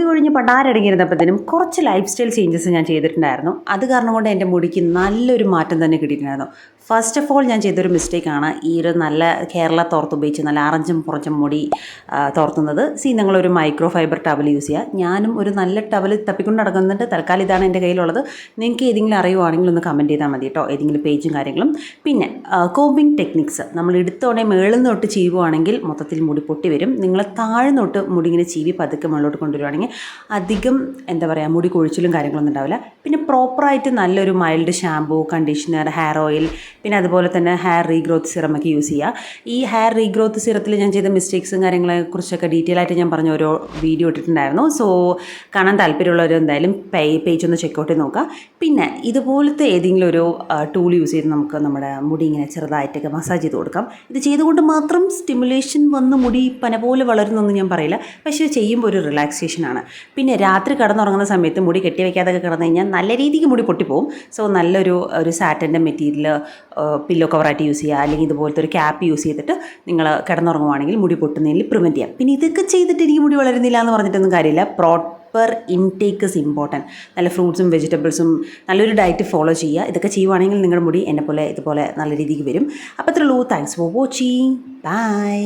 മുടി കൊഴിഞ്ഞ് പണ്ടാരടങ്ങിയിരുന്നപ്പോഴത്തേനും കുറച്ച് life style changes ഞാൻ ചെയ്തിട്ടുണ്ടായിരുന്നു. അത് കാരണം കൊണ്ട് എൻ്റെ മുടിക്ക് നല്ലൊരു മാറ്റം തന്നെ കിട്ടിയിട്ടുണ്ടായിരുന്നു. ഫസ്റ്റ് ഓഫ് ഓൾ ഞാൻ ചെയ്തൊരു മിസ്റ്റേക്കാണ് ഈ ഒരു നല്ല കേരള തോർത്ത് ഉപയോഗിച്ച് നല്ല അറഞ്ചും പുറച്ചും മുടി തോർത്തുന്നത്. നിങ്ങളൊരു മൈക്രോ ഫൈബർ ടവൽ യൂസ് ചെയ്യുക. ഞാനും ഒരു നല്ല ടവൽ തപ്പിക്കൊണ്ട് നടക്കുന്നുണ്ട്. തൽക്കാലം ഇതാണ് എൻ്റെ കയ്യിലുള്ളത്. നിങ്ങൾക്ക് ഏതെങ്കിലും അറിയുവാണെങ്കിൽ ഒന്ന് കമൻറ്റ് ചെയ്താൽ മതി കേട്ടോ, ഏതെങ്കിലും പേജും കാര്യങ്ങളും. പിന്നെ കോമ്പിങ് ടെക്നിക്സ് നമ്മൾ എടുത്തോടെ മേളിൽ നിന്ന് തൊട്ട് ചെയ്യുവാണെങ്കിൽ മൊത്തത്തിൽ മുടി പൊട്ടി വരും. നിങ്ങൾ താഴ്ന്ന് തൊട്ട് മുടി ഇങ്ങനെ ചീവി പതുക്കെ മുകളിലോട്ട് കൊണ്ടുവരുവാണെങ്കിൽ അധികം എന്താ പറയുക മുടി കൊഴിച്ചിലും കാര്യങ്ങളൊന്നും ഉണ്ടാവില്ല. പിന്നെ പ്രോപ്പറായിട്ട് നല്ലൊരു mild shampoo, conditioner, hair oil, പിന്നെ അതുപോലെ തന്നെ ഹെയർ റീഗ്രോത്ത് സിറമൊക്കെ യൂസ് ചെയ്യുക. ഈ ഹെയർ റീഗ്രോത്ത് സിറത്തിൽ ഞാൻ ചെയ്ത മിസ്റ്റേക്സും കാര്യങ്ങളെക്കുറിച്ചൊക്കെ ഡീറ്റെയിൽ ആയിട്ട് ഞാൻ പറഞ്ഞ ഓരോ വീഡിയോ ഇട്ടിട്ടുണ്ടായിരുന്നു. സോ കാണാൻ താല്പര്യമുള്ളവർ എന്തായാലും പേജ് ഒന്ന് ചെക്കൗട്ട് ചെയ്ത് നോക്കുക. പിന്നെ ഇതുപോലത്തെ ഏതെങ്കിലും ഒരു ടൂൾ യൂസ് ചെയ്ത് നമുക്ക് നമ്മുടെ മുടി ഇങ്ങനെ ചെറുതായിട്ടൊക്കെ മസാജ് ചെയ്ത് കൊടുക്കാം. ഇത് ചെയ്തുകൊണ്ട് മാത്രം സ്റ്റിമുലേഷൻ വന്ന് മുടി പന പോലെ വളരുന്നൊന്നും ഞാൻ പറയില്ല, പക്ഷേ ചെയ്യുമ്പോൾ ഒരു റിലാക്സേഷനാണ്. പിന്നെ രാത്രി കിടന്നുറങ്ങുന്ന സമയത്ത് മുടി കെട്ടി വയ്ക്കാതൊക്കെ കിടന്നു കഴിഞ്ഞാൽ നല്ല രീതിക്ക് മുടി പൊട്ടിപ്പോവും. സോ നല്ലൊരു സാറ്റൻ്റെ മെറ്റീരിയൽ പില്ലോ കവറായിട്ട് യൂസ് ചെയ്യുക, അല്ലെങ്കിൽ ഇതുപോലത്തെ ഒരു ക്യാപ്പ് യൂസ് ചെയ്തിട്ട് നിങ്ങൾ കിടന്നുറങ്ങുവാണെങ്കിൽ മുടി പൊട്ടുന്നതിൽ പ്രിവെൻറ്റ് ചെയ്യാം. പിന്നെ ഇതൊക്കെ ചെയ്തിട്ട് എനിക്ക് മുടി വളരുന്നില്ല എന്ന് പറഞ്ഞിട്ടൊന്നും കാര്യമില്ല. Proper intake is important. നല്ല ഫ്രൂട്ട്സും വെജിറ്റബിൾസും നല്ലൊരു ഡയറ്റ് ഫോളോ ചെയ്യുക. ഇതൊക്കെ ചെയ്യുവാണെങ്കിൽ നിങ്ങളുടെ മുടി എന്നെപ്പോലെ ഇതുപോലെ നല്ല രീതിക്ക് വരും. അപ്പോൾ അത്രേ ഉള്ളൂ. Thanks for watching. ബൈ.